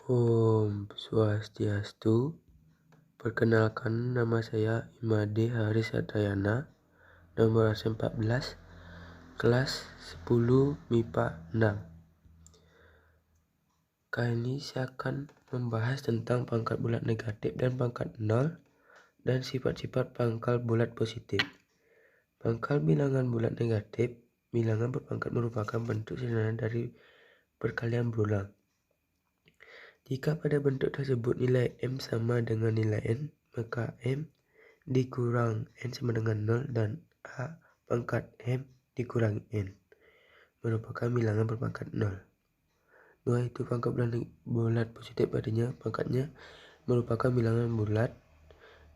Om Swastiastu. Perkenalkan, nama saya Imade Haris Satayana, nomor absen 14, kelas 10 MIPA 6. Kali ini saya akan membahas tentang pangkat bulat negatif dan pangkat nol dan sifat-sifat pangkal bulat positif. Pangkal bilangan bulat negatif, bilangan berpangkat merupakan bentuk sederhana dari perkalian berulang. Jika pada bentuk tersebut nilai M sama dengan nilai N, maka M dikurang N sama dengan 0 dan A pangkat M dikurangi N merupakan bilangan berpangkat 0. 2 itu pangkat bulat positif, artinya pangkatnya merupakan bilangan bulat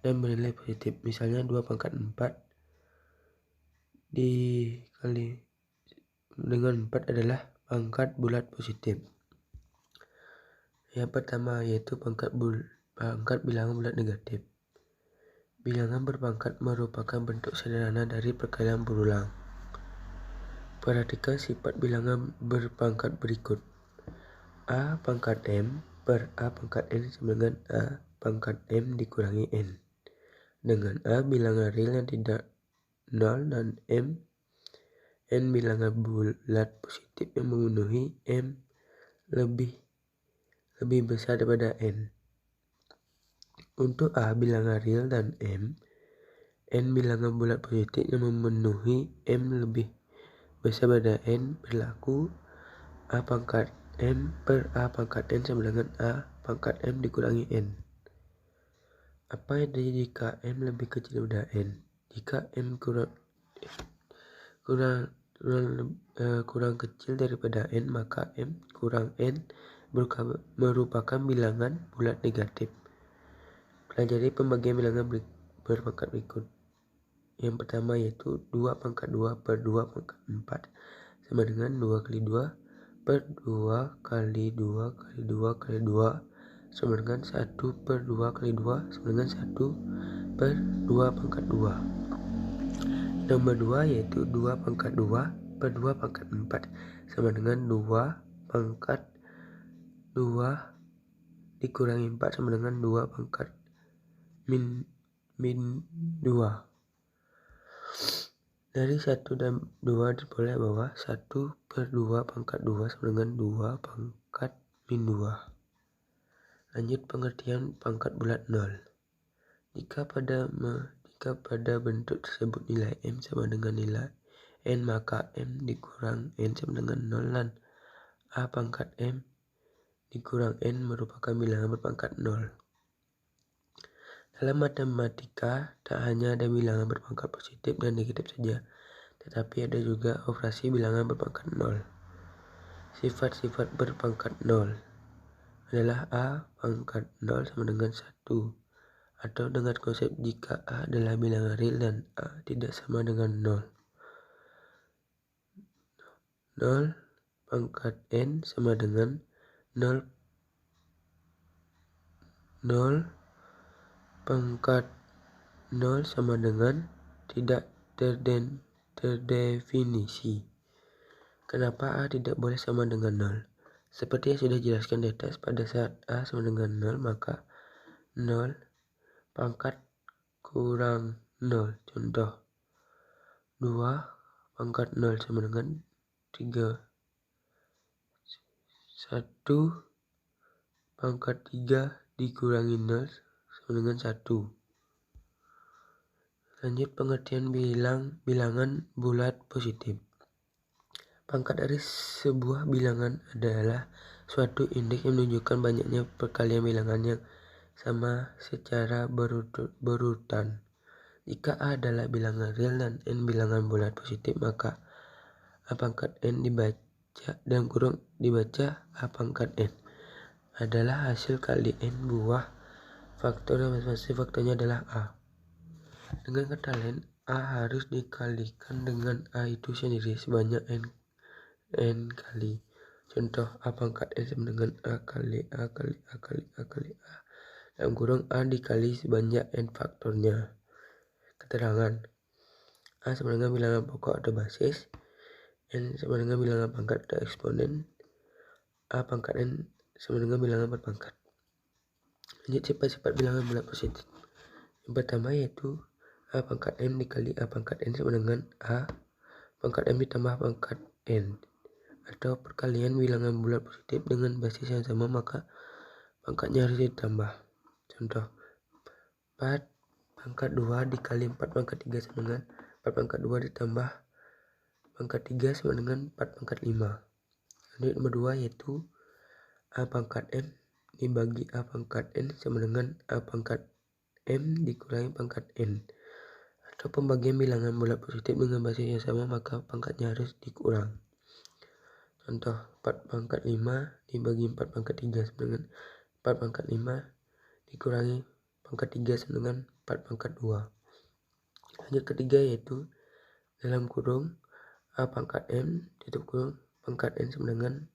dan bernilai positif. Misalnya 2 pangkat 4 dikali dengan 4 adalah pangkat bulat positif. Yang pertama yaitu pangkat bilangan bulat negatif. Bilangan berpangkat merupakan bentuk sederhana dari perkalian berulang. Perhatikan sifat bilangan berpangkat berikut. A pangkat M per A pangkat N sama dengan A pangkat M dikurangi N. Dengan A bilangan real yang tidak 0 dan N bilangan bulat positif yang memenuhi M lebih besar daripada N. Untuk A bilangan real dan N bilangan bulat positif yang memenuhi M lebih besar daripada N, berlaku A pangkat M per A pangkat N sama dengan A pangkat M dikurangi N. Apa yang terjadi jika M lebih kecil daripada N? Jika M kurang kecil daripada N, maka M kurang N merupakan bilangan bulat negatif. Pelajari pembagian bilangan berpangkat berikut. Yang pertama yaitu 2 pangkat 2 per 2 pangkat 4 sama dengan 2 kali 2 per 2 kali 2 kali 2 kali 2 sama dengan 1 per 2 kali 2 sama dengan 1 per 2 pangkat 2. Nomor 2 yaitu 2 pangkat 2 per 2 pangkat 4 sama dengan 2 pangkat 2 dikurangi 4 sama dengan 2 pangkat min 2. Dari 1 dan 2 diperoleh bahwa 1 per 2 pangkat 2 sama dengan 2 pangkat min 2. Lanjut pengertian pangkat bulat 0. Jika pada bentuk tersebut nilai M sama dengan nilai N, maka M dikurang N sama dengan 0 dan A pangkat M dikurang N merupakan bilangan berpangkat 0. Dalam matematika, tak hanya ada bilangan berpangkat positif dan negatif saja, tetapi ada juga operasi bilangan berpangkat 0. Sifat-sifat berpangkat 0 adalah A pangkat 0 sama dengan 1, atau dengan konsep jika A adalah bilangan real dan A tidak sama dengan 0. 0 pangkat N sama dengan 0 pangkat 0 sama dengan tidak terdefinisi. Kenapa A tidak boleh sama dengan 0? Seperti yang sudah dijelaskan di atas, pada saat A sama dengan 0, maka 0 pangkat kurang 0. Contoh, 2 pangkat 0 sama dengan 3. 1 pangkat 3 dikurangi 0 sama dengan 1. Lanjut pengertian bilangan bulat positif. Pangkat dari sebuah bilangan adalah suatu indeks yang menunjukkan banyaknya perkalian bilangan yang sama secara berurutan. Jika A adalah bilangan real dan N bilangan bulat positif, maka A pangkat N dibaca A pangkat N adalah hasil kali N buah faktor yang masing-masing faktornya adalah A. Dengan kata lain, A harus dikalikan dengan A itu sendiri sebanyak N kali. Contoh, A pangkat N sama dengan A kali A kali A kali A kali A dalam kurung A dikali sebanyak N faktornya. Keterangan, A sama dengan bilangan pokok atau basis, N sama dengan bilangan pangkat atau eksponen, A pangkat N sama dengan bilangan berpangkat. Lanjut sifat-sifat bilangan bulat positif. Yang pertama yaitu A pangkat M dikali A pangkat N sama dengan A pangkat M ditambah pangkat N. Atau perkalian bilangan bulat positif dengan basis yang sama maka pangkatnya harus ditambah. Contoh 4 pangkat 2 dikali 4 pangkat 3 sama dengan 4 pangkat 2 ditambah pangkat 3 sama dengan 4 pangkat 5. Lanjut nomor 2 yaitu A pangkat M dibagi A pangkat N sama dengan A pangkat M dikurangi pangkat N. Atau pembagian bilangan bulat positif dengan basis yang sama maka pangkatnya harus dikurang. Contoh 4 pangkat 5 dibagi 4 pangkat 3 sama dengan 4 pangkat 5 dikurangi pangkat 3 sama dengan 4 pangkat 2. Lanjut ketiga yaitu dalam kurung A pangkat M tutup kurung pangkat N sama dengan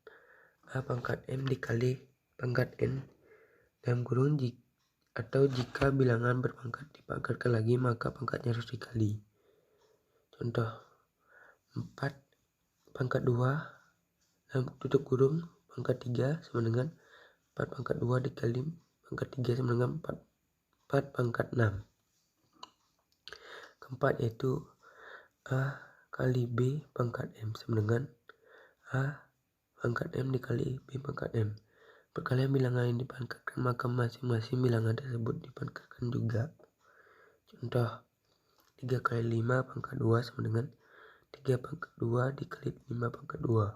A pangkat M dikali pangkat N dalam kurung atau jika bilangan berpangkat dipangkatkan lagi maka pangkatnya harus dikali. Contoh 4 pangkat 2 dalam tutup kurung pangkat 3 sama dengan 4 pangkat 2 dikali pangkat 3 sama dengan 4 pangkat 6. Keempat yaitu A kali B pangkat M sama dengan A pangkat M dikali B pangkat M. Perkalian bilangan yang dipangkatkan maka masing-masing bilangan tersebut dipangkatkan juga. Contoh 3 kali 5 pangkat 2 sama dengan 3 pangkat 2 dikali 5 pangkat 2.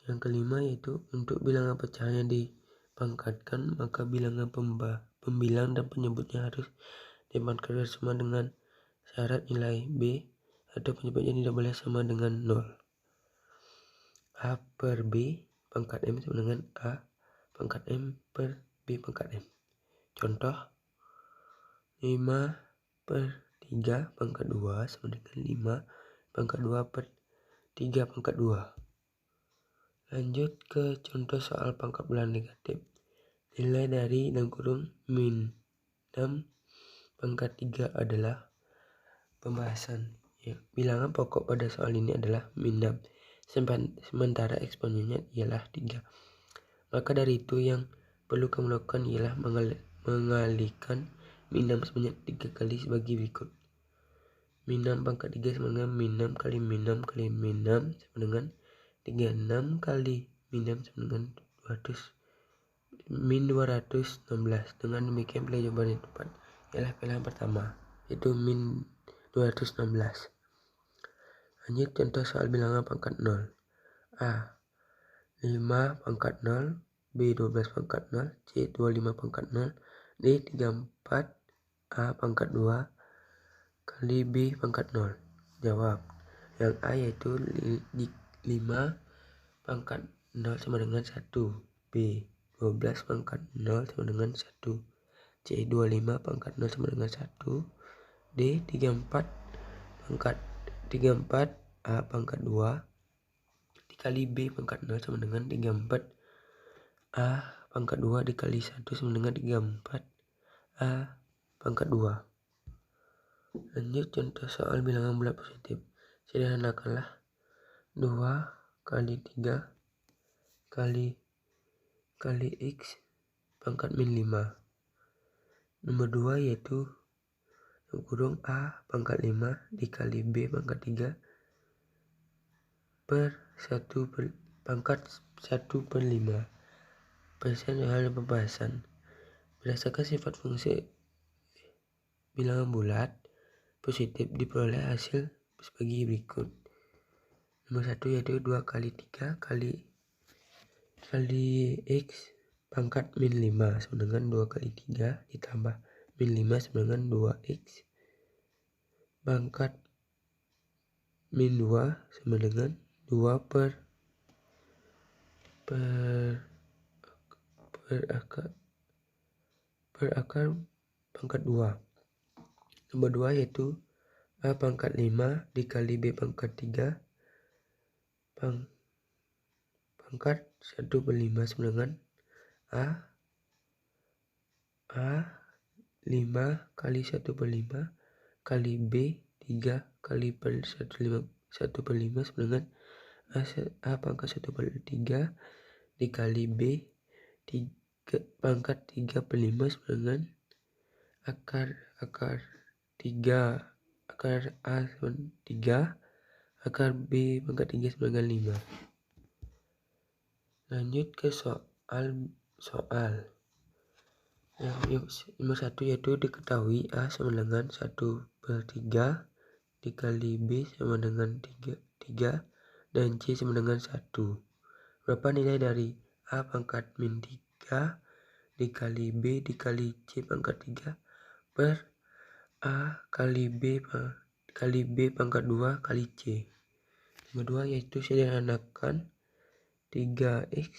Yang kelima yaitu untuk bilangan pecahan yang dipangkatkan maka bilangan pembilang dan penyebutnya harus dipangkatkan sama dengan syarat nilai B atau penyebutnya tidak boleh sama dengan 0. A per B pangkat M sama dengan A pangkat M per B pangkat M. Contoh 5 per 3 pangkat 2 sama dengan 5 pangkat 2 per 3 pangkat 2. Lanjut ke contoh soal pangkat bulan negatif. Nilai dari dalam kurung min 6 pangkat 3 adalah pembahasan. Ya, bilangan pokok pada soal ini adalah min 6. Sementara eksponennya ialah 3. Maka dari itu yang perlu kamu lakukan ialah mengalihkan min 6 sebanyak 3 kali sebagai berikut. Min 6 pangkat 3 sama dengan min 6 kali min 6 kali min 6 sama dengan 36 kali min 6 sama dengan 216. Dengan demikian pilihan jawaban yang tepat ialah pilihan pertama yaitu min 216. Lanjut contoh soal bilangan pangkat 0. A 5 pangkat 0, B 12 pangkat 0, C 25 pangkat 0, D 34 A pangkat 2 kali B pangkat 0. Jawab. Yang A yaitu 5 pangkat 0 sama dengan 1, B 12 pangkat 0 sama dengan 1, C 25 pangkat 0 sama dengan 1, D 34 A pangkat 2 dikali B pangkat 0 sama dengan 34 A pangkat 2 dikali 1 sama dengan 34 A pangkat 2. Lanjut contoh soal bilangan bulat positif. Sederhanakanlah 2 kali 3 kali X pangkat min 5. Nomor 2 yaitu kurung A pangkat 5 dikali B pangkat 3 per 1 pangkat 1 per 5. Persen hal pembahasan. Berdasarkan sifat fungsi bilangan bulat positif diperoleh hasil sebagai berikut. Nomor 1 yaitu 2 kali 3 kali X pangkat min 5 sama dengan 2 kali 3 ditambah min 5 sama dengan 2X pangkat min 2 sama dengan 2 per akar pangkat 2. Nomor 2 yaitu A pangkat 5 dikali B pangkat 3 pangkat 1 per 5 sama dengan A 5 kali 1 per 5 kali B 3 kali per 1 per 5 sama dengan A pangkat 1 per 3 dikali B 3 pangkat 3 per 5 sama dengan akar 3 akar A sama 3 akar B pangkat 3 sama dengan 5. Lanjut ke soal yang nomor 1 yaitu diketahui A sama dengan 1 per 3 dikali B sama dengan 3 dan C sama dengan 1. Berapa nilai dari A pangkat min 3 dikali B dikali C pangkat 3 per A kali B pangkat 2 kali C. Nomor 2 yaitu sederhanakan 3x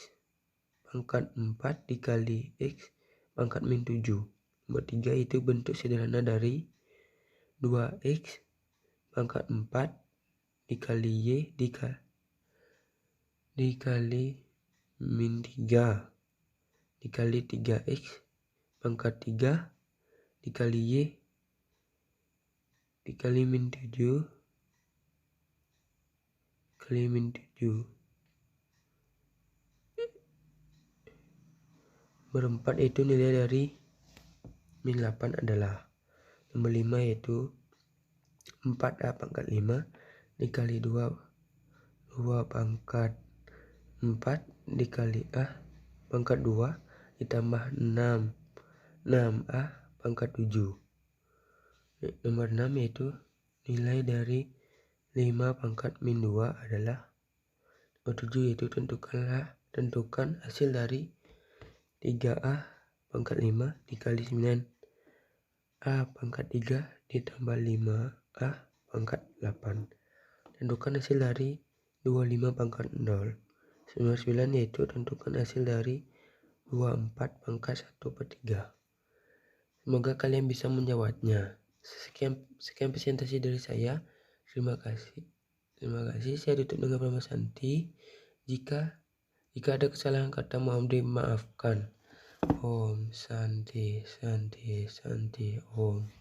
pangkat 4 dikali x pangkat min 7. Nomor 3 itu bentuk sederhana dari 2x pangkat 4 dikali y dikali min 3 dikali 3x pangkat 3 dikali y dikali min 7 kali min 7. Nomor 4 yaitu nilai dari min 8 adalah nomor 5 yaitu 4A pangkat 5 dikali 2 pangkat 4 dikali A pangkat 2 ditambah 6A pangkat 7. Nomor 6 yaitu nilai dari 5 pangkat min 2 adalah nomor 7 yaitu tentukan hasil dari 3A pangkat 5 dikali 9A pangkat 3 ditambah 5A pangkat 8. Tentukan hasil dari 25 pangkat 0. Nomor 9 yaitu tentukan hasil dari 24 pangkat 1 per 3. Semoga kalian bisa menjawabnya. Sekian presentasi dari saya. Terima kasih. Saya tutup dengan Brahma Santi. Jika ada kesalahan kata mohon dimaafkan. Om Santi Santi Santi Om.